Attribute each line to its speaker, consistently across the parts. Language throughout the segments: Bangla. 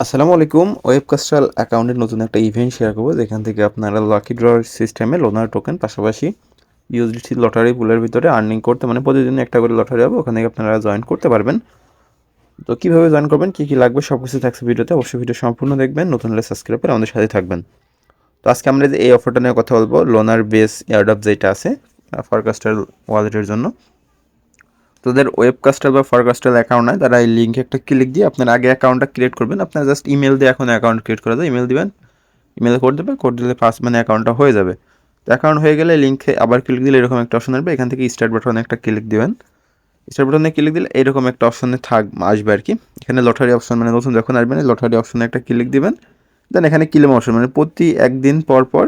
Speaker 1: আসসালামু আলাইকুম। ওয়েবকাস্ট্রাল অ্যাকাউন্টের নতুন একটা ইভেন্ট শেয়ার করবো, যেখান থেকে আপনারা লাকি ড্র সিস্টেমে লোনার টোকেন পাশাপাশি ইউএসডিটি লটারি পুলের ভিতরে আর্নিং করতে, মানে প্রতিদিন একটা করে লটারি হবে, ওখানে থেকে আপনারা জয়েন করতে পারবেন। তো কীভাবে জয়েন করবেন, কী কী লাগবে, সব কিছু থাকছে ভিডিওতে। অবশ্যই ভিডিও সম্পূর্ণ দেখবেন, নতুন হলে সাবস্ক্রাইব করে আমাদের সাথে থাকবেন। তো আজকে আমরা যে এই অফারটা নিয়ে কথা বলবো, লোনার বেস এয়ারড্রপ যেটা আছে ফরকাস্টার ওয়ালেটের জন্য। তোদের ওয়েবকাস্টার বা ফরকাস্টার অ্যাকাউন্ট নয়, তারা এই লিঙ্কে একটা ক্লিক দিয়ে আপনার আগে অ্যাকাউন্টটা ক্রিয়েট করবেন। আপনার জাস্ট ইমেল দিয়ে এখন অ্যাকাউন্ট ক্রিয়েট করা যায়, ইমেল দিবেন, ইমেলে কোড দেবে, কোড দিলে ফার্স্ট মানে অ্যাকাউন্টটা হয়ে যাবে। তো অ্যাকাউন্ট হয়ে গেলে লিঙ্কে আবার ক্লিক দিলে এরকম একটা অপশন আসবে, এখান থেকে স্টার্ট বাটনে একটা ক্লিক দিবেন। স্টার্ট বাটনে ক্লিক দিলে এরকম একটা অপশনে আসবে আর কি। এখানে লটারি অপশন, মানে নতুন যখন আসবেন লটারি অপশনে একটা ক্লিক দিবেন। দেন এখানে ক্লেম অপশন, মানে প্রতি একদিন পর পর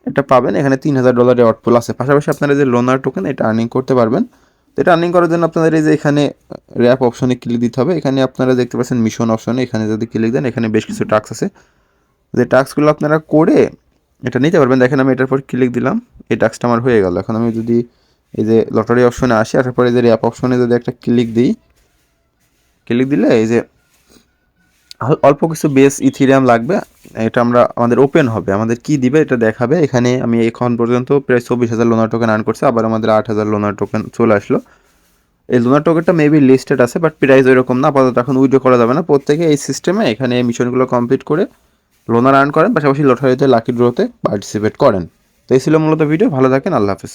Speaker 1: এটা পাবেন। এখানে $3000 রিওয়ার্ড পুল আছে, পাশাপাশি আপনারা যে লোনার টোকেন এটা আর্নিং করতে পারবেন। তো এটা আর্নিং করার জন্য আপনাদের এই যে এখানে র্যাপ অপশনে ক্লিক দিতে হবে। এখানে আপনারা দেখতে পাচ্ছেন মিশন অপশনে, এখানে যদি ক্লিক দেন এখানে বেশ কিছু টাস্ক আছে, যে টাস্কগুলো আপনারা করে এটা নিতে পারবেন। দেখেন আমি এটার পর ক্লিক দিলাম, এই টাস্কটা আমার হয়ে গেল। এখন আমি যদি এই যে লটারি অপশনে আসি, আসার পরে যে র্যাপ অপশনে যদি একটা ক্লিক দিই, ক্লিক দিলে এই যে অল্প কিছু বেস ইথিরিয়াম লাগবে, এটা আমাদের ওপেন হবে, আমাদের কি দিবে এটা দেখাবে। এখানে আমি এখন পর্যন্ত প্রায় 24,000 লোনার টোকেন আর্ন করছি, আবার আমাদের 8,000 লোনার টোকেন চলে আসলো। এই লোনার টোকেনটা মেবি লিস্টেড আছে, বাট প্রাইস ওইরকম না, আপাতত এখন উইথড্র করা যাবে না। প্রত্যেকে এই সিস্টেমে এখানে মিশনগুলো কমপ্লিট করে লোনার আর্ন করেন, পাশাপাশি লটারিতে লাকি ড্রোতে পার্টিসিপেট করেন। তো এই ছিল মূলত ভিডিও। ভালো থাকেন, আল্লাহ হাফিজ।